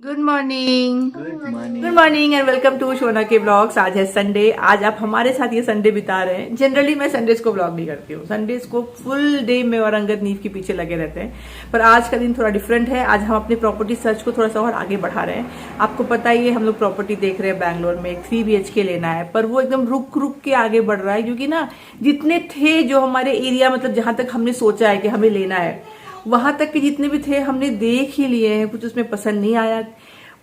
Good morning. Good good morning and welcome to Shona के blogs. आज है संडे। आज आप हमारे साथ ये संडे बिता रहे हैं। जनरली मैं संडेज को ब्लॉग नहीं करती हूँ। संडेज को फुल डे में और अंगद नीव के पीछे लगे रहते हैं, पर आज का दिन थोड़ा डिफरेंट है। आज हम अपनी प्रॉपर्टी सर्च को थोड़ा सा और आगे बढ़ा रहे हैं। आपको पता ही है, हम लोग प्रॉपर्टी देख रहे हैं बैंगलोर में, एक 3 BHK लेना है, पर वो एकदम रुक रुक के आगे बढ़ रहा है, क्योंकि ना जितने थे जो हमारे एरिया, मतलब जहां तक हमने सोचा है कि हमें लेना है, वहां तक के जितने भी थे हमने देख ही लिए हैं। कुछ उसमें पसंद नहीं आया।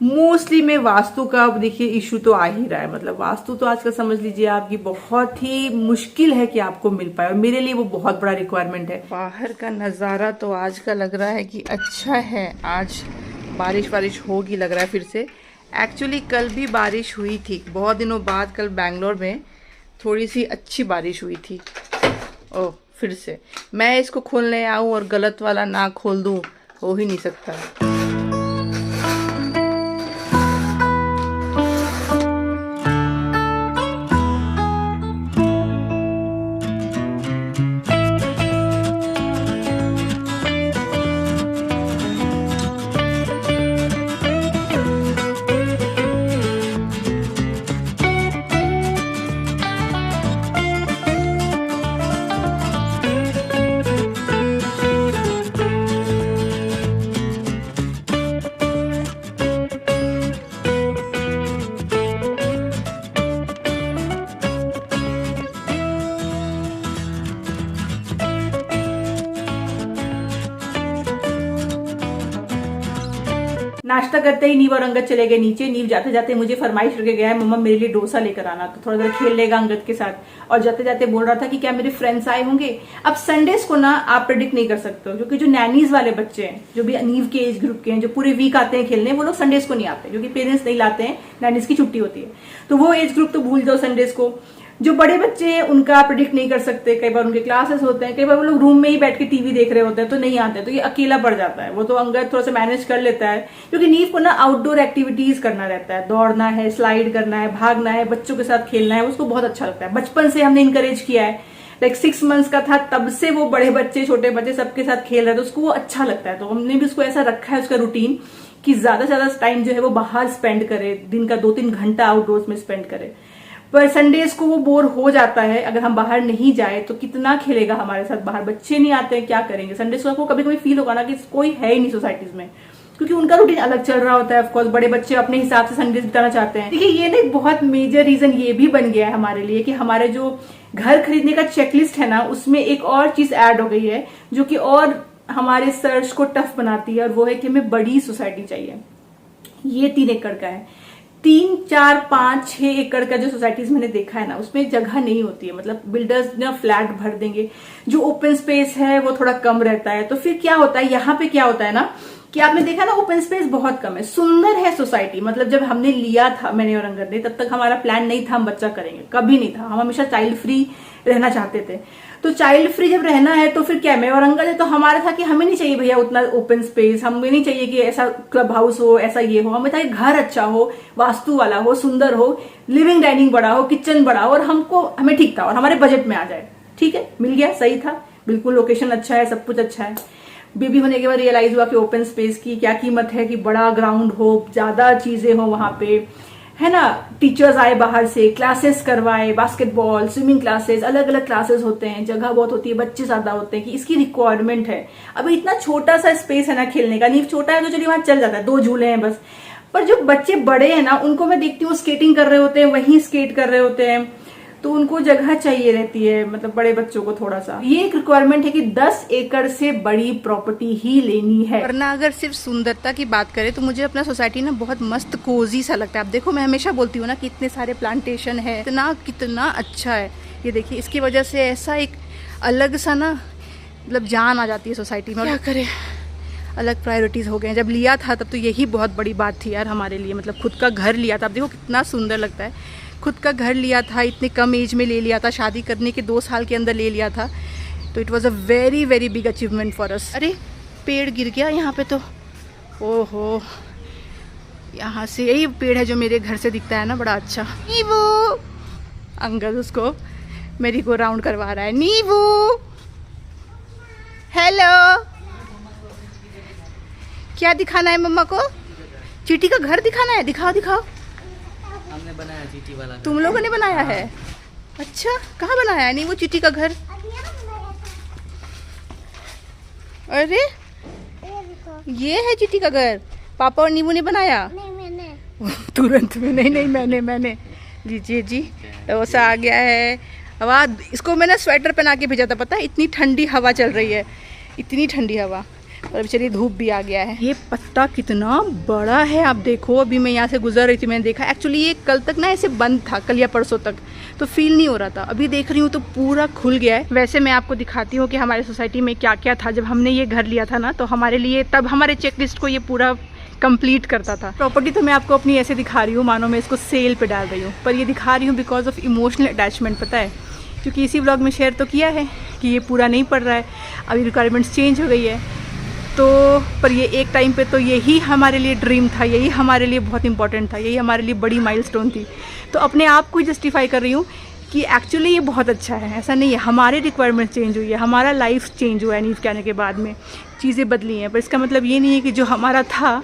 मोस्टली में वास्तु का, अब देखिए, इशू तो आ ही रहा है। मतलब वास्तु तो आजकल समझ लीजिए आपकी बहुत ही मुश्किल है कि आपको मिल पाए, और मेरे लिए वो बहुत बड़ा रिक्वायरमेंट है। बाहर का नज़ारा तो आज का लग रहा है कि अच्छा है। आज बारिश होगी लग रहा है फिर से। एक्चुअली कल भी बारिश हुई थी, बहुत दिनों बाद कल बैंगलोर में थोड़ी सी अच्छी बारिश हुई थी। ओह, फिर से मैं इसको खोलने आऊँ और गलत वाला ना खोल दूँ, हो ही नहीं सकता। नाश्ता करते ही नीव और अंगद चले गए नीचे। नीव जाते जाते मुझे फरमाइश करके गया है, मम्मा मेरे लिए डोसा लेकर आना, तो थोड़ा देर खेल लेगा अंगद के साथ। और जाते जाते बोल रहा था कि क्या मेरे फ्रेंड्स आए होंगे। अब संडेज को ना आप प्रेडिक्ट नहीं कर सकते हो, क्योंकि जो नैनीज वाले बच्चे हैं, जो भी नीव के एज ग्रुप के हैं, जो पूरे वीक आते हैं खेलने, वो लोग संडेज को नहीं आते, क्योंकि पेरेंट्स नहीं लाते हैं, नैनीज की छुट्टी होती है। तो वो एज ग्रुप तो भूल जाओ संडेज को। जो बड़े बच्चे हैं उनका प्रेडिक्ट नहीं कर सकते। कई बार उनके क्लासेस होते हैं, कई बार वो लोग रूम में ही बैठ के टीवी देख रहे होते हैं, तो नहीं आते, तो ये अकेला पड़ जाता है। वो तो अंगद थोड़ा सा मैनेज कर लेता है, क्योंकि नीव को ना आउटडोर एक्टिविटीज करना रहता है, दौड़ना है, स्लाइड करना है, भागना है, बच्चों के साथ खेलना है, उसको बहुत अच्छा लगता है। बचपन से हमने इनकरेज किया है, लाइक 6 मंथ्स का था तब से वो बड़े बच्चे, छोटे बच्चे सबके साथ खेल रहे थे, उसको वो अच्छा लगता है। तो हमने भी उसको ऐसा रखा है, उसका रूटीन, कि ज्यादा से ज्यादा टाइम जो है वो बाहर स्पेंड करे, दिन का 2-3 घंटा आउटडोर्स में स्पेंड करे। पर संडेज को वो बोर हो जाता है अगर हम बाहर नहीं जाए, तो कितना खेलेगा हमारे साथ बाहर। बच्चे नहीं आते हैं, क्या करेंगे। संडेज को कभी कभी फील होगा ना कि कोई है ही नहीं सोसाइटीज में, क्योंकि उनका रूटीन अलग चल रहा होता है। ऑफकोर्स बड़े बच्चे अपने हिसाब से संडेज बिताना चाहते हैं। देखिए, ये ना एक बहुत मेजर रीजन ये भी बन गया है हमारे लिए कि हमारे जो घर खरीदने का चेकलिस्ट है ना, उसमें एक और चीज ऐड हो गई है, जो कि और हमारे सर्च को टफ बनाती है, और वो है कि हमें बड़ी सोसाइटी चाहिए। ये 3 एकड़ का है। 3, 4, 5, 6 एकड़ का जो सोसाइटीज मैंने देखा है ना, उसमें जगह नहीं होती है। मतलब बिल्डर्स ना फ्लैट भर देंगे, जो ओपन स्पेस है वो थोड़ा कम रहता है। तो फिर क्या होता है, यहाँ पे क्या होता है ना, कि आपने देखा ना, ओपन स्पेस बहुत कम है। सुंदर है सोसाइटी, मतलब जब हमने लिया था, मैंने और अंगद ने, तब तक हमारा प्लान नहीं था हम बच्चा करेंगे, कभी नहीं था। हम हमेशा चाइल्ड फ्री रहना चाहते थे। तो चाइल्ड फ्री जब रहना है, तो फिर क्या, मैं और अंगद है, तो हमारा था कि हमें नहीं चाहिए भैया उतना ओपन स्पेस, हमें नहीं चाहिए कि ऐसा क्लब हाउस हो, ऐसा ये हो। हमें था कि घर अच्छा हो, वास्तु वाला हो, सुंदर हो, लिविंग डाइनिंग बड़ा हो, किचन बड़ा हो, और हमें ठीक था, और हमारे बजट में आ जाए। ठीक है, मिल गया, सही था बिल्कुल, लोकेशन अच्छा है, सब कुछ अच्छा है। बेबी होने के बाद रियलाइज हुआ कि ओपन स्पेस की क्या कीमत है, कि बड़ा ग्राउंड हो, ज्यादा चीजें हो वहां पे, है ना। टीचर्स आए बाहर से, क्लासेस करवाए, बास्केटबॉल, स्विमिंग क्लासेस, अलग अलग क्लासेस होते हैं, जगह बहुत होती है, बच्चे ज्यादा होते हैं, कि इसकी रिक्वायरमेंट है। अभी इतना छोटा सा स्पेस है ना खेलने का, नीव छोटा है तो चलिए वहां चल जाता है, 2 झूले हैं बस। पर जो बच्चे बड़े हैं ना, उनको मैं देखती हूँ स्केटिंग कर रहे होते हैं, वहीं स्केट कर रहे होते हैं, तो उनको जगह चाहिए रहती है। मतलब बड़े बच्चों को थोड़ा सा ये एक रिक्वायरमेंट है कि 10 एकड़ से बड़ी प्रॉपर्टी ही लेनी है। वरना अगर सिर्फ सुंदरता की बात करें तो मुझे अपना सोसाइटी ना बहुत मस्त कोजी सा लगता है। आप देखो, मैं हमेशा बोलती हूँ ना कि इतने सारे प्लांटेशन है, इतना कितना अच्छा है। ये देखिए, इसकी वजह से ऐसा एक अलग सा ना, मतलब जान आ जाती है सोसाइटी में। क्या करें, अलग प्रायोरिटीज हो गए। जब लिया था तब तो यही बहुत बड़ी बात थी यार हमारे लिए। मतलब खुद का घर लिया था, अब देखो कितना सुंदर लगता है। खुद का घर लिया था, इतने कम एज में ले लिया था, शादी करने के 2 साल के अंदर ले लिया था, तो it was a very very big achievement for us. अरे पेड़ गिर गया यहाँ पे तो, ओहो, यहाँ से यही पेड़ है जो मेरे घर से दिखता है ना, बड़ा अच्छा। नीवू, अंकल उसको मेरी को राउंड करवा रहा है। नीवू, हेलो, क्या दिखाना है मम्मा को? चींटी का घर दिखाना है, दिखाओ दिखाओ। हमने बनाया चींटी वाला घर। तुम लोगों ने बनाया है? अच्छा, कहाँ बनाया है? नहीं वो चींटी का घर। अरे ये है चींटी का घर, पापा और नीबू ने बनाया? नहीं मैंने। तुरंत में नहीं नहीं मैंने। लीजिए जी, डोसा आ गया है। हवा, इसको मैंने स्वेटर पहना के भेजा था, पता है इतनी ठंडी हवा चल रही है, इतनी ठंडी हवा। और अभी चलिए धूप भी आ गया है। ये पत्ता कितना बड़ा है आप देखो। अभी मैं यहाँ से गुजर रही थी, मैंने देखा। एक्चुअली ये कल तक ना ऐसे बंद था, कल या परसों तक, तो फील नहीं हो रहा था। अभी देख रही हूँ तो पूरा खुल गया है। वैसे मैं आपको दिखाती हूँ कि हमारे सोसाइटी में क्या क्या था जब हमने ये घर लिया था ना, तो हमारे लिए तब हमारे चेकलिस्ट को ये पूरा कंप्लीट करता था। प्रॉपर्टी तो मैं आपको अपनी ऐसे दिखा रही हूँ मानो मैं इसको सेल पे डाल रही हूँ, पर ये दिखा रही हूँ बिकॉज ऑफ इमोशनल अटैचमेंट, पता है, क्योंकि इसी व्लॉग में शेयर तो किया है कि ये पूरा नहीं पड़ रहा है, अभी रिक्वायरमेंट्स चेंज हो गई है। तो पर ये एक टाइम पे तो यही हमारे लिए ड्रीम था, यही हमारे लिए बहुत इंपॉर्टेंट था, यही हमारे लिए बड़ी माइलस्टोन थी। तो अपने आप को ही जस्टिफाई कर रही हूँ कि एक्चुअली ये बहुत अच्छा है। ऐसा नहीं है, हमारे रिक्वायरमेंट चेंज हुई है, हमारा लाइफ चेंज हुआ है नीव के आने के बाद में, चीज़ें बदली हैं। पर इसका मतलब ये नहीं है कि जो हमारा था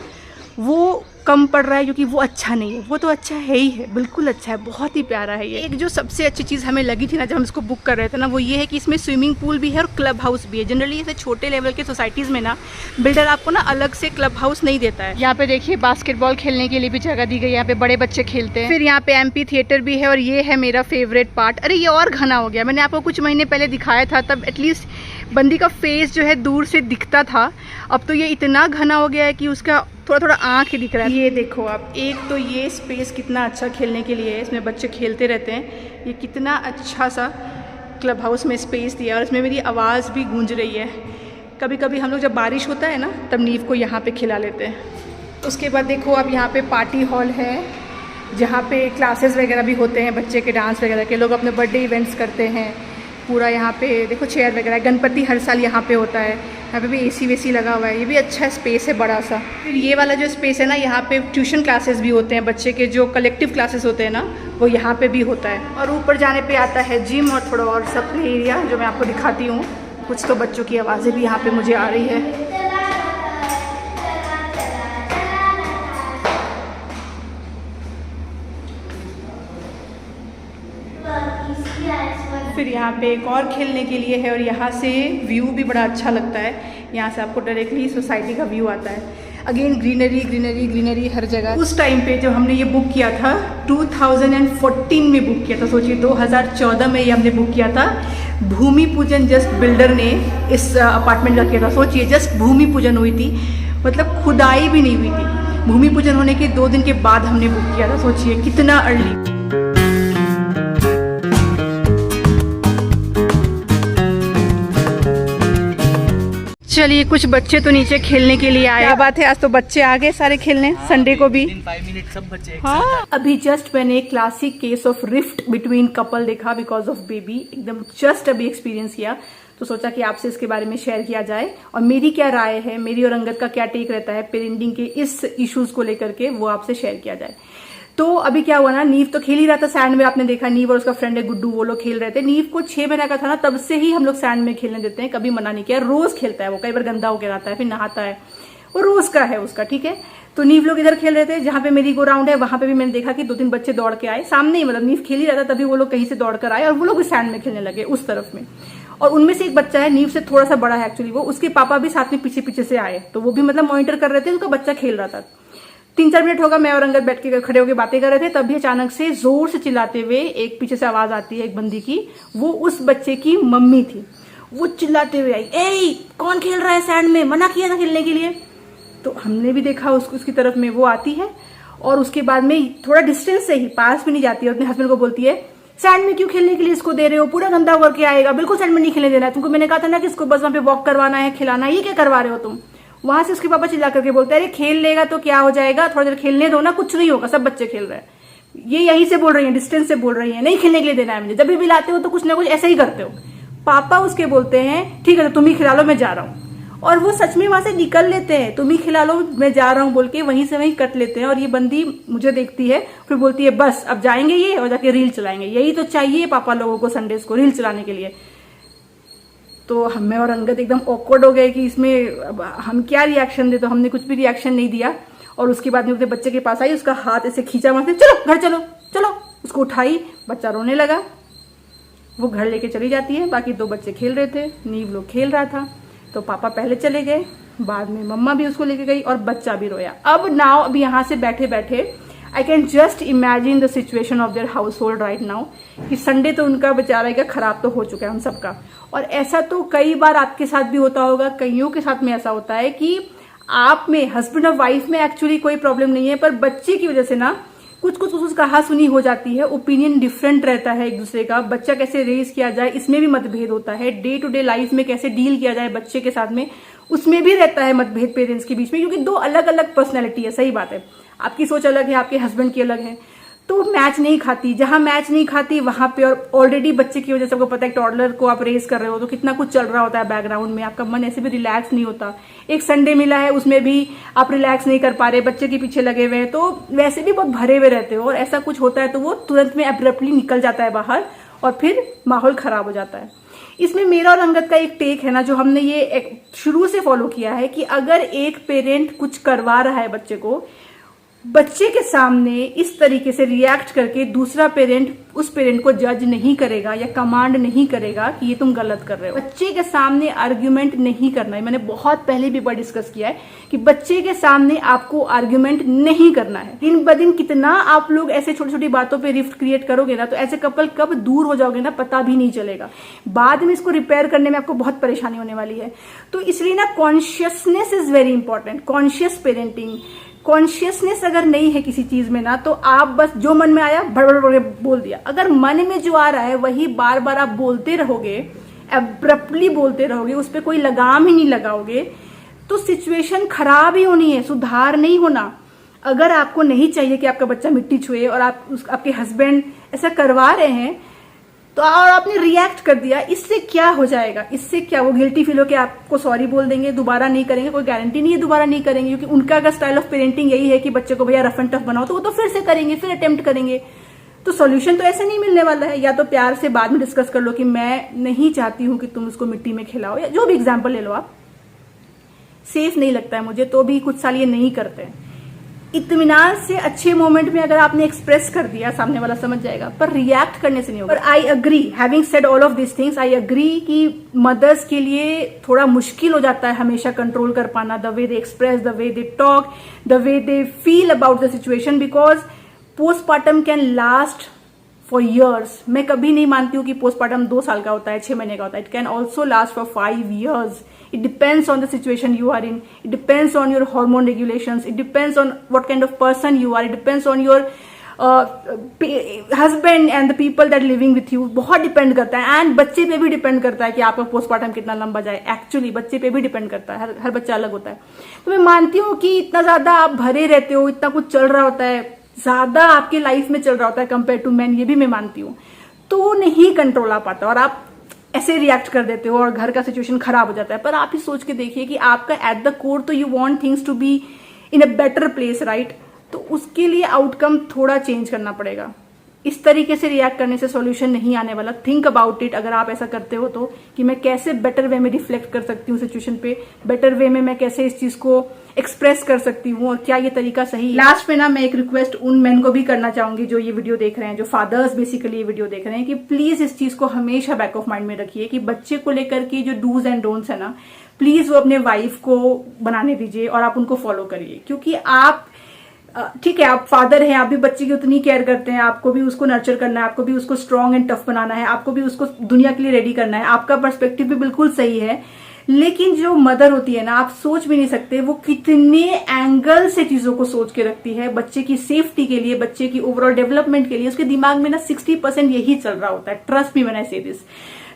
वो कम पड़ रहा है क्योंकि वो अच्छा नहीं है। वो तो अच्छा है ही है, बिल्कुल अच्छा है, बहुत ही प्यारा है ये। एक जो सबसे अच्छी चीज़ हमें लगी थी ना जब हम इसको बुक कर रहे थे ना, वो ये है कि इसमें स्विमिंग पूल भी है और क्लब हाउस भी है। जनरली ऐसे छोटे लेवल के सोसाइटीज़ में ना बिल्डर आपको ना अलग से क्लब हाउस नहीं देता है। यहाँ पे देखिए बास्केटबॉल खेलने के लिए भी जगह दी गई है, यहाँ पे बड़े बच्चे खेलते हैं। फिर यहाँ पे एम्पी थिएटर भी है और ये है मेरा फेवरेट पार्ट। अरे ये और घना हो गया, मैंने आपको कुछ महीने पहले दिखाया था, तब एटलीस्ट बंदी का फेस जो है दूर से दिखता था। अब तो ये इतना घना हो गया है कि उसका थोड़ा थोड़ा आँख ही दिख रहा है। ये देखो आप, एक तो ये स्पेस कितना अच्छा खेलने के लिए है, इसमें बच्चे खेलते रहते हैं। ये कितना अच्छा सा क्लब हाउस में स्पेस दिया और इसमें मेरी आवाज़ भी गूंज रही है। कभी कभी हम लोग जब बारिश होता है ना तब नीव को यहाँ पे खिला लेते हैं। उसके बाद देखो अब यहाँ पे पार्टी हॉल है जहाँ पे क्लासेस वगैरह भी होते हैं बच्चे के, डांस वगैरह के, लोग अपने बर्थडे इवेंट्स करते हैं। पूरा यहाँ पे देखो चेयर वगैरह, गणपति हर साल यहाँ पे होता है। यहाँ पे भी एसी वेसी लगा हुआ है, ये भी अच्छा स्पेस है बड़ा सा। फिर ये वाला जो स्पेस है ना, यहाँ पे ट्यूशन क्लासेस भी होते हैं बच्चे के, जो कलेक्टिव क्लासेस होते हैं ना वो यहाँ पे भी होता है। और ऊपर जाने पे आता है जिम और थोड़ा और सब एरिया जो मैं आपको दिखाती हूँ। कुछ तो बच्चों की आवाज़ें भी यहाँ पे मुझे आ रही है। फिर यहाँ पे एक और खेलने के लिए है और यहाँ से व्यू भी बड़ा अच्छा लगता है। यहाँ से आपको डायरेक्टली सोसाइटी का व्यू आता है। अगेन ग्रीनरी ग्रीनरी ग्रीनरी हर जगह। उस टाइम पे जब हमने ये बुक किया था 2014 में बुक किया था, सोचिए 2014 में ये हमने बुक किया था। भूमि पूजन जस्ट बिल्डर ने इस अपार्टमेंट का किया था। सोचिए जस्ट भूमि पूजन हुई थी, मतलब खुदाई भी नहीं हुई थी। भूमि पूजन होने के 2 दिन के बाद हमने बुक किया था, सोचिए कितना अर्ली। चलिए कुछ बच्चे तो नीचे खेलने के लिए आए। क्या बात है, आज तो बच्चे आ गए सारे खेलने। हाँ, संडे को भी 5 मिनट सब बच्चे। हाँ, अभी जस्ट मैंने एक classic case of rift between couple देखा बिकॉज ऑफ बेबी। एकदम जस्ट अभी एक्सपीरियंस किया, तो सोचा कि आपसे इसके बारे में शेयर किया जाए और मेरी क्या राय है, मेरी और अंगद का क्या टेक रहता है पेरेंटिंग के इस इश्यूज को लेकर के, वो आपसे शेयर किया जाए। तो अभी क्या हुआ ना, नीव तो खेल ही रहा था सैंड में। आपने देखा नीव और उसका फ्रेंड है गुड्डू, वो लोग खेल रहे थे। नीव को 6 महीने का था ना, तब से ही हम लोग सैंड में खेलने देते हैं, कभी मना नहीं किया। रोज खेलता है वो, कई बार गंदा होकर आता है फिर नहाता है, वो रोज का है उसका, ठीक है। तो नीव लोग इधर खेल रहे थे जहां पे मेरी गो राउंड है, वहां पे भी मैंने देखा कि 2-3 बच्चे दौड़ के आए सामने ही, मतलब नीव खेल ही रहा था तभी वो लोग कहीं से दौड़ कर आए और वो लोग भी सैंड में खेलने लगे उस तरफ में। और उनमें से एक बच्चा है नीव से थोड़ा सा बड़ा है एक्चुअली, वो उसके पापा भी साथ में पीछे पीछे से आए, तो वो भी मतलब मॉनिटर कर रहे थे, उसका बच्चा खेल रहा था। 3-4 मिनट होगा, मैं और अंगद बैठ के खड़े होकर बातें कर रहे थे, तभी अचानक से जोर से चिल्लाते हुए एक पीछे से आवाज आती है एक बंदी की। वो उस बच्चे की मम्मी थी। वो चिल्लाते हुए आई, ए कौन खेल रहा है सैंड में, मना किया था खेलने के लिए। तो हमने भी देखा उसकी तरफ में वो आती है और उसके बाद में थोड़ा डिस्टेंस से ही, पास भी नहीं जाती है, अपने हस्बैंड को बोलती है सैंड में क्यों खेलने के लिए इसको दे रहे हो, पूरा गंदा करके आएगा, बिल्कुल सैंड में नहीं खेलने देना है तुमको। मैंने कहा था ना कि इसको बस वहां पे वॉक करवाना है, खिलाना है, ये क्या करवा रहे हो तुम। वहां से उसके पापा चिल्ला करके बोलते हैं, अरे खेल लेगा तो क्या हो जाएगा, थोड़ा देर खेलने दो ना, कुछ नहीं होगा, सब बच्चे खेल रहे हैं। ये यहीं से बोल रही है, डिस्टेंस से बोल रही है, नहीं खेलने के लिए देना है मुझे। जब भी लाते हो तो कुछ ना कुछ ऐसा ही करते हो। पापा उसके बोलते हैं ठीक है तो तुम ही खिला लो, मैं जा रहा हूँ। और वो सच में वहां से निकल लेते हैं, तुम ही खिला लो मैं जा रहा हूँ बोल के वहीं से वहीं कट लेते हैं। और ये बंदी मुझे देखती है, फिर बोलती है बस अब जाएंगे ये और जाके रील चलाएंगे। यही तो चाहिए पापा लोगों को संडेज को, रील चलाने के लिए। तो हमें और अंगद एकदम ऑकवर्ड हो गए कि इसमें अब हम क्या रिएक्शन दे, तो हमने कुछ भी रिएक्शन नहीं दिया। और उसके बाद में अपने बच्चे के पास आई, उसका हाथ ऐसे खींचा वहां से, चलो घर चलो चलो, उसको उठाई, बच्चा रोने लगा, वो घर लेके चली जाती है। बाकी 2 बच्चे खेल रहे थे, नीव लोग खेल रहा था, तो पापा पहले चले गए, बाद में मम्मा भी उसको लेके गई और बच्चा भी रोया। अब यहाँ से बैठे बैठे I can just imagine the situation of their house hold right now, कि संडे तो उनका बेचारा का खराब तो हो चुका है हम सबका। और ऐसा तो कई बार आपके साथ भी होता होगा, कईयों के साथ में ऐसा होता है कि आप में, हस्बैंड और वाइफ में एक्चुअली कोई प्रॉब्लम नहीं है, पर बच्चे की वजह से ना कुछ कहा सुनी हो जाती है, ओपिनियन डिफरेंट रहता है एक दूसरे का, बच्चा कैसे रेज किया जाए इसमें भी मतभेद होता है, डे टू डे लाइफ में कैसे डील किया जाए बच्चे के साथ में उसमें भी रहता है मतभेद पेरेंट्स के बीच में, क्योंकि 2 अलग अलग पर्सनैलिटी है। सही बात है, आपकी सोच अलग है, आपके हस्बैंड की अलग है, तो मैच नहीं खाती। जहां मैच नहीं खाती वहां पे, और ऑलरेडी बच्चे की वजह से आपको पता है टॉडलर को आप रेस कर रहे हो तो कितना कुछ चल रहा होता है बैकग्राउंड में, आपका मन ऐसे भी रिलैक्स नहीं होता। एक संडे मिला है उसमें भी आप रिलैक्स नहीं कर पा रहे, बच्चे के पीछे लगे हुए हैं, तो वैसे भी बहुत भरे हुए रहते हो, और ऐसा कुछ होता है तो वो तुरंत में एब्रप्टली निकल जाता है बाहर और फिर माहौल खराब हो जाता है। इसमें मेरा और अंगद का एक टेक है ना, जो हमने ये शुरू से फॉलो किया है, कि अगर एक पेरेंट कुछ करवा रहा है बच्चे को, बच्चे के सामने इस तरीके से रिएक्ट करके दूसरा पेरेंट उस पेरेंट को जज नहीं करेगा या कमांड नहीं करेगा कि ये तुम गलत कर रहे हो। बच्चे के सामने आर्ग्यूमेंट नहीं करना है, मैंने बहुत पहले भी बार डिस्कस किया है कि बच्चे के सामने आपको आर्ग्यूमेंट नहीं करना है। दिन ब दिन कितना आप लोग ऐसे छोटी छोटी बातों पे रिफ्ट क्रिएट करोगे ना, तो ऐसे कपल कब दूर हो जाओगे ना पता भी नहीं चलेगा, बाद में इसको रिपेयर करने में आपको बहुत परेशानी होने वाली है। तो इसलिए ना consciousness is very important, conscious parenting. Consciousness अगर नहीं है किसी चीज में ना, तो आप बस जो मन में आया भड़ बोल दिया। अगर मन में जो आ रहा है वही बार बार आप बोलते रहोगे, एब्रप्टली बोलते रहोगे, उस पर कोई लगाम ही नहीं लगाओगे, तो सिचुएशन खराब ही होनी है, सुधार नहीं होना। अगर आपको नहीं चाहिए कि आपका बच्चा मिट्टी छुए और आपके हस्बैंड ऐसा करवा रहे हैं, तो और आपने रिएक्ट कर दिया, इससे क्या हो जाएगा? इससे क्या, वो गिल्टी फील हो के आपको सॉरी बोल देंगे, दोबारा नहीं करेंगे, कोई गारंटी नहीं है दोबारा नहीं करेंगे, क्योंकि उनका अगर स्टाइल ऑफ पेरेंटिंग यही है कि बच्चे को भैया रफ एंड टफ बनाओ, तो वो तो फिर से करेंगे, फिर अटेम्प्ट करेंगे। तो सॉल्यूशन तो ऐसे नहीं मिलने वाला है। या तो प्यार से बाद में डिस्कस कर लो कि मैं नहीं चाहती हूं कि तुम उसको मिट्टी में खिलाओ, या जो भी एग्जाम्पल ले लो आप, सेफ नहीं लगता है मुझे, तो भी कुछ साल ये नहीं करते। इत्मीनान से अच्छे मोमेंट में अगर आपने एक्सप्रेस कर दिया, सामने वाला समझ जाएगा, पर रिएक्ट करने से नहीं होगा। पर I agree, having said all of this things, I agree कि मदर्स के लिए थोड़ा मुश्किल हो जाता है हमेशा कंट्रोल कर पाना, the way they express, the way they talk, the way they feel about the situation, because postmortem can last for years. मैं कभी नहीं मानती हूँ कि पोस्टमार्टम 2 साल का होता है, 6 महीने का होता है। It can also last for 5 years. It depends on the situation you are in. It depends on your hormone regulations. It depends on what kind of person you are. It depends on your husband and the people that are living with you. बहुत depend करता है, and बच्चे पे भी depend करता है कि आपका पोस्टमार्टम कितना लंबा जाए। एक्चुअली बच्चे पे भी डिपेंड करता है, हर बच्चा अलग होता है। तो मैं मानती हूँ कि इतना ज्यादा आप भरे रहते हो, इतना कुछ चल रहा होता है, ज्यादा आपके लाइफ में चल रहा होता है कंपेयर टू मैन, ये भी मैं मानती हूँ, तो नहीं कंट्रोल आ पाता और आप ऐसे रिएक्ट कर देते हो और घर का सिचुएशन खराब हो जाता है। पर आप ही सोच के देखिए कि आपका एट द कोर तो you want things to be in a better place, right? तो उसके लिए आउटकम थोड़ा चेंज करना पड़ेगा। इस तरीके से रिएक्ट करने से सॉल्यूशन नहीं आने वाला। थिंक अबाउट इट, अगर आप ऐसा करते हो तो, कि मैं कैसे बेटर वे में रिफ्लेक्ट कर सकती हूँ सिचुएशन पे, बेटर वे में मैं कैसे इस चीज को एक्सप्रेस कर सकती हूँ, और क्या ये तरीका सही है। लास्ट में ना मैं एक रिक्वेस्ट उन मेन को भी करना चाहूंगी जो ये वीडियो देख रहे हैं, जो फादर्स बेसिकली ये वीडियो देख रहे हैं, कि प्लीज इस चीज को हमेशा बैक ऑफ माइंड में रखिए कि बच्चे को लेकर के जो डूज एंड डोंट्स है ना, प्लीज वो अपने वाइफ को बनाने दीजिए और आप उनको फॉलो करिए। क्योंकि आप ठीक है, आप फादर हैं, आप भी बच्चे की उतनी केयर करते हैं, आपको भी उसको नर्चर करना है, आपको भी उसको स्ट्रांग एंड टफ बनाना है, आपको भी उसको दुनिया के लिए रेडी करना है, आपका पर्सपेक्टिव भी बिल्कुल सही है। लेकिन जो मदर होती है ना, आप सोच भी नहीं सकते वो कितने एंगल से चीजों को सोच के रखती है बच्चे की सेफ्टी के लिए, बच्चे की ओवरऑल डेवलपमेंट के लिए। उसके दिमाग में ना 60% यही चल रहा होता है, ट्रस्ट मी व्हेन आई से दिस।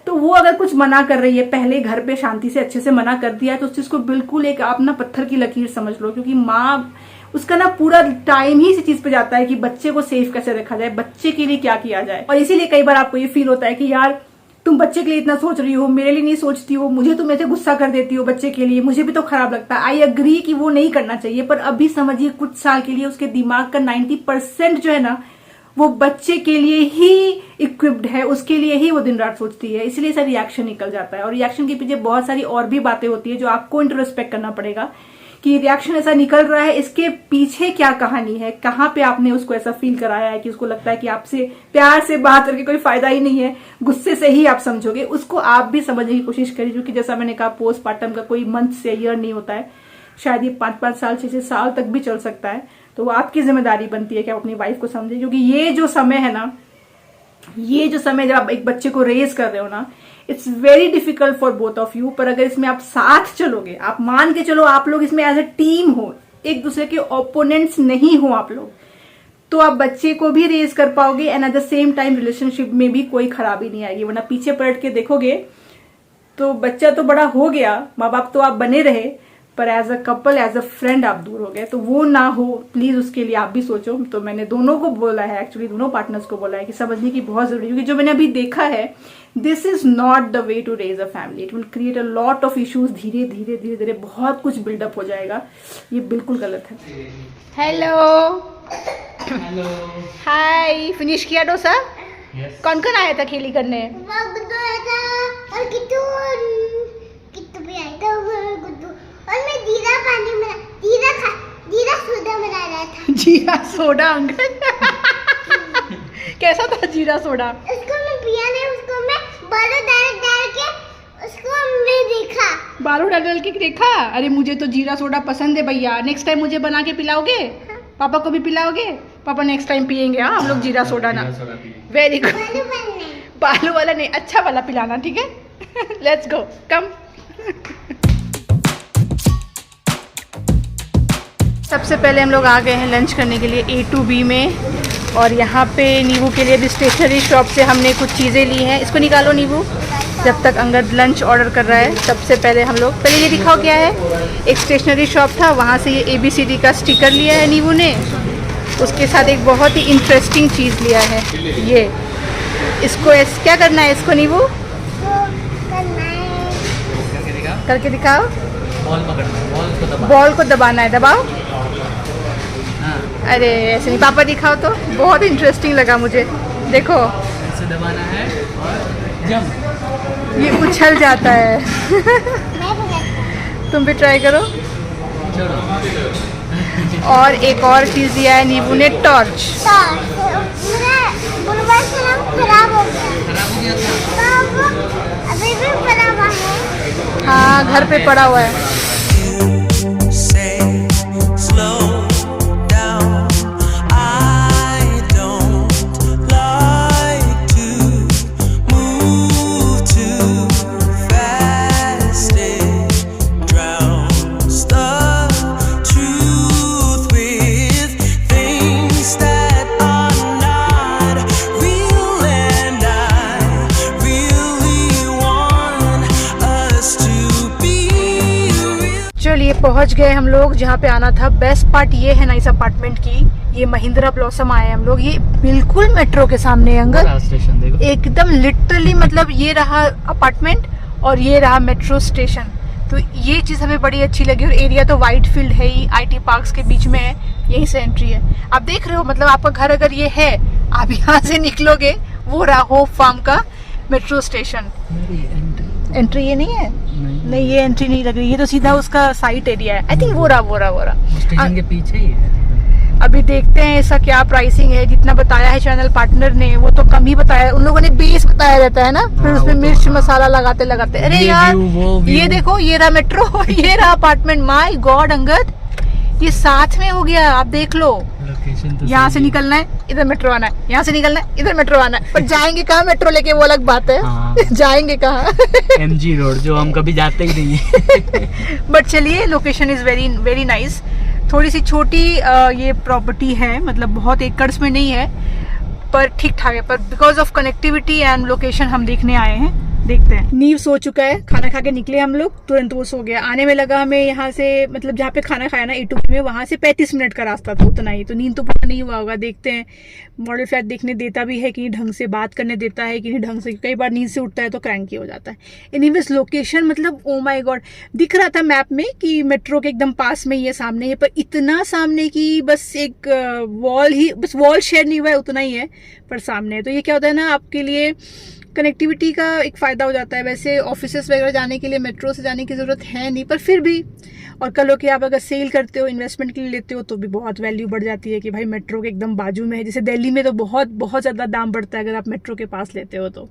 तो वो अगर कुछ मना कर रही है, पहले घर पे शांति से अच्छे से मना कर दिया है, तो उस चीज को बिल्कुल एक आप ना पत्थर की लकीर समझ लो। क्योंकि माँ, उसका ना पूरा टाइम ही इसी चीज पे जाता है कि बच्चे को सेफ कैसे रखा जाए, बच्चे के लिए क्या किया जाए। और इसीलिए कई बार आपको ये फील होता है कि यार तुम बच्चे के लिए इतना सोच रही हो, मेरे लिए नहीं सोचती हो, मुझे तुम ऐसे गुस्सा कर देती हो बच्चे के लिए, मुझे भी तो खराब लगता है। आई अग्री कि वो नहीं करना चाहिए, पर अभी समझिए कुछ साल के लिए उसके दिमाग का 90% जो है ना, वो बच्चे के लिए ही इक्विप्ड है, उसके लिए ही वो दिन रात सोचती है। इसलिए ऐसा रिएक्शन निकल जाता है। और रिएक्शन के पीछे बहुत सारी और भी बातें होती है जो आपको इंट्रोस्पेक्ट करना पड़ेगा कि रिएक्शन ऐसा निकल रहा है, इसके पीछे क्या कहानी है, कहाँ पे आपने उसको ऐसा फील कराया है कि उसको लगता है कि आपसे प्यार से बात करके कोई फायदा ही नहीं है, गुस्से से ही आप समझोगे। उसको आप भी समझने की कोशिश करिए, क्योंकि जैसा मैंने कहा पोस्टमार्टम का कोई मंथ से ईयर नहीं होता है, शायद ये 5-5 साल 6-6 साल तक भी चल सकता है। तो वो आपकी जिम्मेदारी बनती है कि आप अपनी वाइफ को समझे, क्योंकि ये जो समय है ना, ये जो समय जब आप एक बच्चे को रेज कर रहे हो ना, it's very difficult for both of you. पर अगर इसमें आप साथ चलोगे, आप मान के चलो आप लोग इसमें एज अ टीम हो, एक दूसरे के ओपोनेंट्स नहीं हो आप लोग, तो आप बच्चे को भी रेज कर पाओगे and at the same time relationship में भी कोई खराबी नहीं आएगी। वरना पीछे पलट के देखोगे तो बच्चा तो बड़ा हो गया, माँ बाप तो आप बने रहे, पर as a couple, as a friend आप दूर हो गए। तो वो ना हो प्लीज, उसके लिए आप भी सोचो। तो मैंने दोनों को बोला है, एक्चुअली दोनों पार्टनर्स को बोला है कि समझने की बहुत जरूरी है, क्योंकि जो मैंने अभी देखा है, this is not the way to raise a family. It will create a lot of issues, धीरे धीरे धीरे धीरे बहुत कुछ बिल्डअप हो जाएगा। ये बिल्कुल गलत है। Hello hello. हाय, फिनिश किया डोसा? यस। कौन कौन आया था खेली करने? जीरा सोडा अंकल कैसा था जीरा सोडा? उसको मैं पिया नहीं, उसको मैं बालू डाल के उसको मैं देखा। बालू डाल के देखा? अरे मुझे तो जीरा सोडा पसंद है भैया। नेक्स्ट टाइम मुझे बना के पिलाओगे? पापा को भी पिलाओगे? पापा नेक्स्ट टाइम पियेंगे हाँ हम लोग जीरा सोडा ना। Very good. बालू वाला नहीं, अच्छा वाला पिलाना, ठीक है? लेट्स गो, कम। सबसे पहले हम लोग आ गए हैं लंच करने के लिए A2B में, और यहाँ पे नींबू के लिए भी स्टेशनरी शॉप से हमने कुछ चीज़ें ली हैं। इसको निकालो नींबू, जब तक अंगद लंच ऑर्डर कर रहा है। सबसे पहले हम लोग, पहले ये दिखाओ क्या है। एक स्टेशनरी शॉप था, वहाँ से ये ABCD का स्टिकर लिया है नींबू ने। उसके साथ एक बहुत ही इंटरेस्टिंग चीज़ लिया है, ये इसको क्या करना है इसको नींबू? करके दिखाओ। बॉल पकड़ना, बॉल को दबाना। बॉल को दबाना है, दबाओ। हाँ, अरे ऐसे नहीं, पापा दिखाओ तो। बहुत इंटरेस्टिंग लगा मुझे, देखो ऐसे दबाना है और जंप। ये उछल जाता है। तुम भी ट्राई करो। छोड़ो। और एक और चीज़ दिया है नींबू ने, टॉर्च। खराब हो गया, खराब हो गया था। अभी भी पड़ा हुआ है। हाँ घर पे पड़ा हुआ है। चलिए पहुंच गए हम लोग जहाँ पे आना था। बेस्ट पार्ट ये है ना इस अपार्टमेंट की, ये महिंद्रा ब्लॉसम आए हम लोग, ये बिल्कुल मेट्रो के सामने है अंकल। स्टेशन देखो, एकदम लिटरली, मतलब ये रहा अपार्टमेंट और ये रहा मेट्रो स्टेशन। तो ये चीज़ हमें बड़ी अच्छी लगी। और एरिया तो वाइट फील्ड है ही, IT पार्क्स के बीच में है, यहीं से एंट्री है। आप देख रहे हो, मतलब आपका घर अगर ये है, आप यहाँ से निकलोगे, वो रहा होप फार्म का मेट्रो स्टेशन। एंट्री ये नहीं है? नहीं ये एंट्री नहीं लग रही, ये तो सीधा उसका साइट एरिया है। आई थिंक वो रहा। स्टेशन के पीछे ही है। अभी देखते हैं इसका क्या प्राइसिंग है। जितना बताया है चैनल पार्टनर ने वो तो कम ही बताया है, उन लोगों ने बेस बताया रहता है ना, फिर उसमें मिर्च मसाला लगाते लगाते। अरे यार ये देखो, ये रहा मेट्रो, ये रहा अपार्टमेंट। माय गॉड अंगद, ये साथ में हो गया। आप देख लो, लोकेशन तो यहाँ से निकलना है, इधर मेट्रो आना है, यहाँ से निकलना है, इधर मेट्रो आना है। पर जाएंगे कहाँ मेट्रो लेके, वो अलग बात है। हाँ। जाएंगे कहाँ? MG रोड, जो हम कभी जाते ही नहीं है। बट चलिए, location is very very nice. थोड़ी सी छोटी ये प्रॉपर्टी है, मतलब बहुत एकड़ में नहीं है, पर ठीक ठाक है। पर because of connectivity and location हम देखने आए हैं। देखते हैं। नींव सो चुका है, खाना खा के निकले हम लोग, तुरंत वो सो गया। आने में लगा हमें यहाँ से, मतलब जहाँ पे खाना खाया ना A2B में, वहां से 35 मिनट का रास्ता था, उतना ही। तो नींद तो पूरा नहीं हुआ होगा। देखते हैं मॉडल फ्लैट देखने देता भी है कि नहीं, ढंग से बात करने देता है कि नहीं ढंग से। कई बार नींद से उठता है तो क्रैंकी हो जाता है। एनीवेज लोकेशन, मतलब ओ माय गॉड, दिख रहा था मैप में कि मेट्रो के एकदम पास में ही है, सामने है, पर इतना सामने की बस एक वॉल ही, बस वॉल शेयर नहीं हुआ है, उतना ही है, पर सामने है। तो ये क्या होता है ना, आपके लिए कनेक्टिविटी का एक फ़ायदा हो जाता है। वैसे ऑफिसेस वगैरह जाने के लिए मेट्रो से जाने की ज़रूरत है नहीं, पर फिर भी और कल हो के आप अगर सेल करते हो, इन्वेस्टमेंट के लिए लेते हो तो भी बहुत वैल्यू बढ़ जाती है कि भाई मेट्रो के एकदम बाजू में है। जैसे दिल्ली में तो बहुत बहुत ज़्यादा दाम बढ़ता है अगर आप मेट्रो के पास लेते हो तो।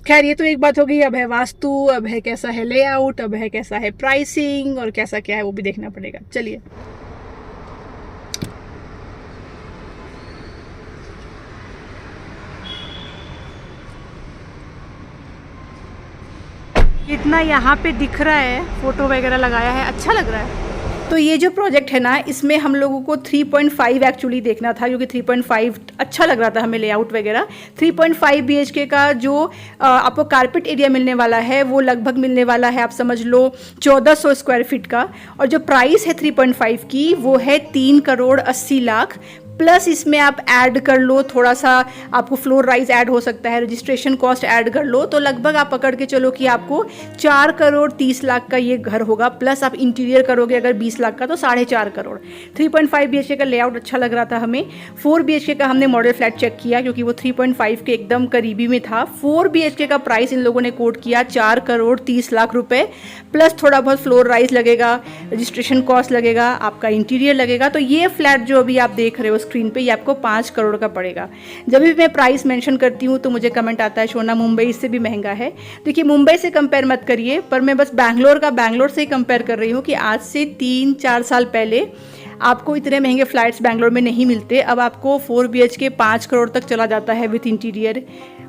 खैर ये तो एक बात हो गई। अब है वास्तु, अब है कैसा है लेआउट, अब है कैसा है प्राइसिंग और कैसा क्या है वो भी देखना पड़ेगा। चलिए इतना यहाँ पे दिख रहा है, फोटो वगैरह लगाया है, अच्छा लग रहा है। तो ये जो प्रोजेक्ट है ना, इसमें हम लोगों को 3.5 एक्चुअली देखना था, क्योंकि 3.5 अच्छा लग रहा था हमें लेआउट वगैरह। 3.5 BHK का जो आपको कारपेट एरिया मिलने वाला है वो लगभग मिलने वाला है, आप समझ लो 1400 स्क्वायर फीट का। और जो प्राइस है 3.5 की वो है 3,80,00,000 प्लस इसमें आप ऐड कर लो थोड़ा सा, आपको फ्लोर राइज ऐड हो सकता है, रजिस्ट्रेशन कॉस्ट ऐड कर लो, तो लगभग आप पकड़ के चलो कि आपको 4,30,00,000 का ये घर होगा। प्लस आप इंटीरियर करोगे अगर 20 लाख का तो 4.5 करोड़। 3.5 BHK का लेआउट अच्छा लग रहा था हमें। 4 BHK का हमने मॉडल फ्लैट चेक किया क्योंकि वो 3.5 के एकदम करीबी में था। 4 BHK का प्राइस इन लोगों ने कोट किया 4,30,00,000 रुपए, प्लस थोड़ा बहुत फ्लोर राइज लगेगा, रजिस्ट्रेशन कॉस्ट लगेगा, आपका इंटीरियर लगेगा। तो ये फ्लैट जो अभी आप देख रहे हो स्क्रीन पे, ये आपको 5 करोड़ का पड़ेगा। जब भी मैं प्राइस मेंशन करती हूँ तो मुझे कमेंट आता है सोना मुंबई इससे भी महंगा है। देखिए मुंबई से कंपेयर मत करिए, पर मैं बस बैंगलोर से ही कंपेयर कर रही हूँ कि आज से 3-4 साल पहले आपको इतने महंगे फ्लैट्स बैंगलोर में नहीं मिलते। अब आपको 4 BHK 5 करोड़ तक चला जाता है विथ इंटीरियर।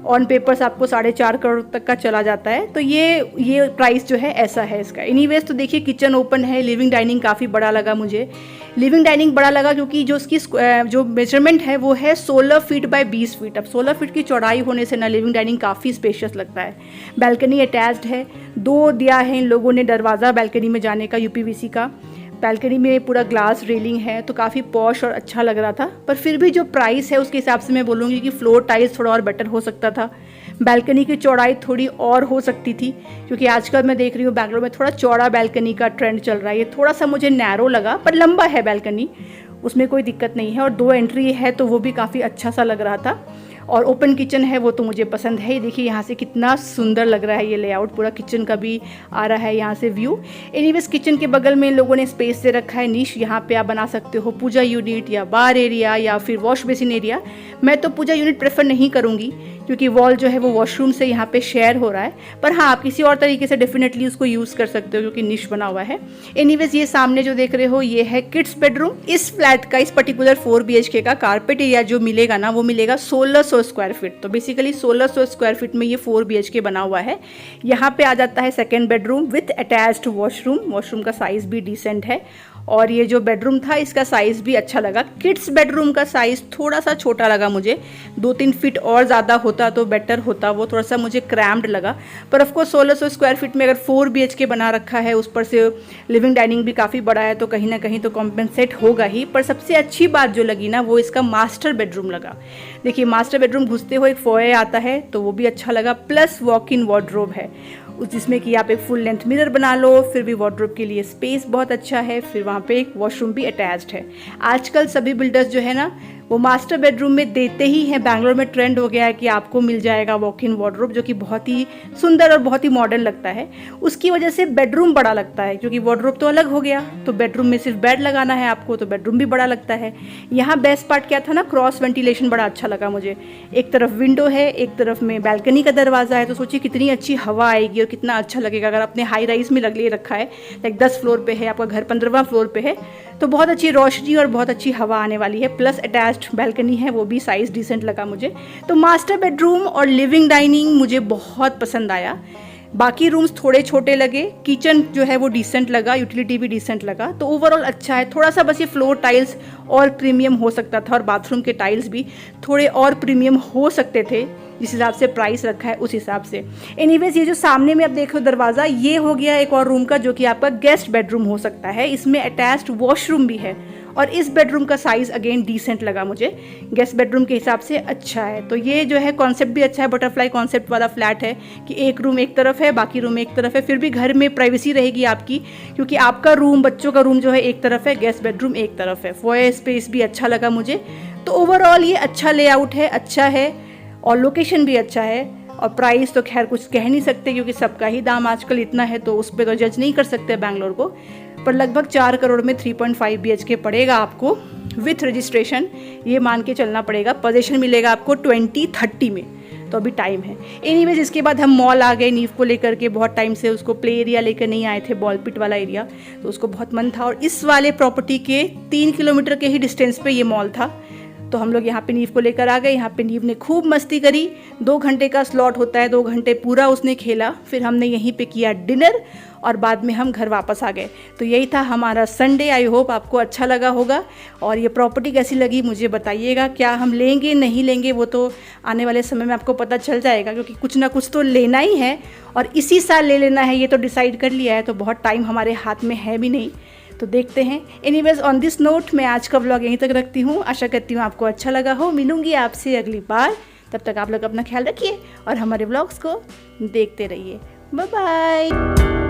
ऑन पेपर्स आपको 4.5 करोड़ तक का चला जाता है। तो ये प्राइस जो है ऐसा है इसका। एनीवेज तो देखिए किचन ओपन है, लिविंग डाइनिंग काफ़ी बड़ा लगा मुझे। लिविंग डाइनिंग बड़ा लगा क्योंकि जो उसकी जो मेजरमेंट है वो है 16 फीट बाय 20 फीट। अब 16 फीट की चौड़ाई होने से ना लिविंग डाइनिंग काफ़ी स्पेशियस लगता है। बैल्कनी अटैच्ड है, 2 दिया है इन लोगों ने दरवाज़ा बैल्कनी में जाने का, UPVC का। बैल्कनी में पूरा ग्लास रेलिंग है, तो काफ़ी पॉश और अच्छा लग रहा था। पर फिर भी जो प्राइस है उसके हिसाब से मैं बोलूँगी कि फ्लोर टाइल्स थोड़ा और बेटर हो सकता था। बैल्कनी की चौड़ाई थोड़ी और हो सकती थी, क्योंकि आजकल मैं देख रही हूँ बैंगलोर में थोड़ा चौड़ा बैल्कनी का ट्रेंड चल रहा है। ये थोड़ा सा मुझे नैरो लगा, पर लंबा है बैल्कनी, उसमें कोई दिक्कत नहीं है। और 2 एंट्री है तो वो भी काफ़ी अच्छा सा लग रहा था। और ओपन किचन है वो तो मुझे पसंद है ही। देखिए यहाँ से कितना सुंदर लग रहा है ये लेआउट, पूरा किचन का भी आ रहा है यहाँ से व्यू। एनीवेज किचन के बगल में इन लोगों ने स्पेस दे रखा है निश, यहाँ पे आप बना सकते हो पूजा यूनिट या बार एरिया या फिर वॉश बेसिन एरिया। मैं तो पूजा यूनिट प्रेफर नहीं करूँगी क्योंकि वॉल जो है वो वॉशरूम से यहाँ पे शेयर हो रहा है। पर हाँ, आप किसी और तरीके से डेफिनेटली उसको यूज़ कर सकते हो क्योंकि निश बना हुआ है। एनीवेज ये सामने जो देख रहे हो ये है किड्स बेडरूम। इस फ्लैट का, इस पर्टिकुलर 4 BHK का कारपेट एरिया जो मिलेगा ना वो मिलेगा 1600 स्क्वायर फीट। तो बेसिकली 1600 स्क्वायर फीट में ये 4 BHK बना हुआ है। यहाँ पे आ जाता है second bedroom with attached washroom. Washroom का साइज़ भी डिसेंट है और ये जो बेडरूम था इसका साइज़ भी अच्छा लगा। किड्स बेडरूम का साइज़ थोड़ा सा छोटा लगा मुझे, 2-3 फीट और ज़्यादा होता तो बेटर होता, वो थोड़ा सा मुझे क्रैम्ड लगा। पर ऑफकोर्स 1600 स्क्वायर फीट में अगर 4 BHK बना रखा है, उस पर से लिविंग डाइनिंग भी काफ़ी बड़ा है, तो कहीं ना कहीं तो कॉम्पेंसेट होगा ही। पर सबसे अच्छी बात जो लगी ना वो इसका मास्टर बेडरूम लगा। देखिए मास्टर बेडरूम घुसते हुए एक फोये आता है तो वो भी अच्छा लगा, प्लस वॉक इन वार्डरोब है जिसमें कि आप एक फुल लेंथ मिरर बना लो, फिर भी वार्डरोब के लिए स्पेस बहुत अच्छा है, फिर वहाँ पे एक वॉशरूम भी अटैच्ड है। आजकल सभी बिल्डर्स जो है ना वो मास्टर बेडरूम में देते ही हैं। बैंगलोर में ट्रेंड हो गया है कि आपको मिल जाएगा वॉक इन वार्डरोब, जो कि बहुत ही सुंदर और बहुत ही मॉडर्न लगता है। उसकी वजह से बेडरूम बड़ा लगता है, क्योंकि वार्डरोब तो अलग हो गया, तो बेडरूम में सिर्फ बेड लगाना है आपको, तो बेडरूम भी बड़ा लगता है। यहाँ बेस्ट पार्ट क्या था ना, क्रॉस वेंटिलेशन बड़ा अच्छा लगा मुझे। एक तरफ विंडो है, एक तरफ में बैल्कनी का दरवाज़ा है, तो सोचिए कितनी अच्छी हवा आएगी और कितना अच्छा लगेगा। अगर आपने हाई राइज में ले रखा है, लाइक 10 फ्लोर पे है, आपका घर 15वां फ्लोर पे है, तो बहुत अच्छी रोशनी और बहुत अच्छी हवा आने वाली है। प्लस अटैच्ड बैल्कनी है, वो भी साइज़ डिसेंट लगा मुझे। तो मास्टर बेडरूम और लिविंग डाइनिंग मुझे बहुत पसंद आया। बाकी रूम्स थोड़े छोटे लगे, किचन जो है वो डिसेंट लगा, यूटिलिटी भी डिसेंट लगा, तो ओवरऑल अच्छा है। थोड़ा सा बस ये फ्लोर टाइल्स और प्रीमियम हो सकता था और बाथरूम के टाइल्स भी थोड़े और प्रीमियम हो सकते थे, जिस हिसाब से प्राइस रखा है उस हिसाब से। एनीवेज ये जो सामने में आप देख रहे हो दरवाज़ा, ये हो गया एक और रूम का, जो कि आपका गेस्ट बेडरूम हो सकता है। इसमें अटैच्ड वॉशरूम भी है और इस बेडरूम का साइज़ अगेन डिसेंट लगा मुझे, गेस्ट बेडरूम के हिसाब से अच्छा है। तो ये जो है कॉन्सेप्ट भी अच्छा है, बटरफ्लाई कॉन्सेप्ट वाला फ्लैट है कि एक रूम एक तरफ है, बाकी रूम एक तरफ है, फिर भी घर में प्राइवेसी रहेगी आपकी, क्योंकि आपका रूम, बच्चों का रूम जो है एक तरफ है, गेस्ट बेडरूम एक तरफ है। फोयर स्पेस भी अच्छा लगा मुझे। तो ओवरऑल ये अच्छा लेआउट है, अच्छा है और लोकेशन भी अच्छा है। और प्राइस तो खैर कुछ कह नहीं सकते क्योंकि सबका ही दाम आजकल इतना है, तो उस पर तो जज नहीं कर सकते बैंगलोर को। पर लगभग 4 करोड़ में 3.5 BHK पड़ेगा आपको विथ रजिस्ट्रेशन, ये मान के चलना पड़ेगा। पोजीशन मिलेगा आपको 2030 में, तो अभी टाइम है। एनीवेज इसके बाद हम मॉल आ गए नीव को लेकर के। बहुत टाइम से उसको प्ले एरिया लेकर नहीं आए थे, बॉल पिट वाला एरिया, तो उसको बहुत मन था। और इस वाले प्रॉपर्टी के 3 किलोमीटर के ही डिस्टेंस पे ये मॉल था, तो हम लोग यहाँ पे नीव को लेकर आ गए। यहाँ पे नीव ने खूब मस्ती करी। 2 घंटे का स्लॉट होता है, 2 घंटे पूरा उसने खेला। फिर हमने यहीं पे किया डिनर और बाद में हम घर वापस आ गए। तो यही था हमारा संडे। आई होप आपको अच्छा लगा होगा। और ये प्रॉपर्टी कैसी लगी मुझे बताइएगा। क्या हम लेंगे नहीं लेंगे वो तो आने वाले समय में आपको पता चल जाएगा, क्योंकि कुछ ना कुछ तो लेना ही है और इसी साल ले लेना है, ये तो डिसाइड कर लिया है। तो बहुत टाइम हमारे हाथ में है भी नहीं, तो देखते हैं। एनीवेज ऑन दिस नोट मैं आज का व्लॉग यहीं तक रखती हूँ। आशा करती हूँ आपको अच्छा लगा हो। मिलूंगी आपसे अगली बार, तब तक आप लोग अपना ख्याल रखिए और हमारे व्लॉग्स को देखते रहिए। Bye bye.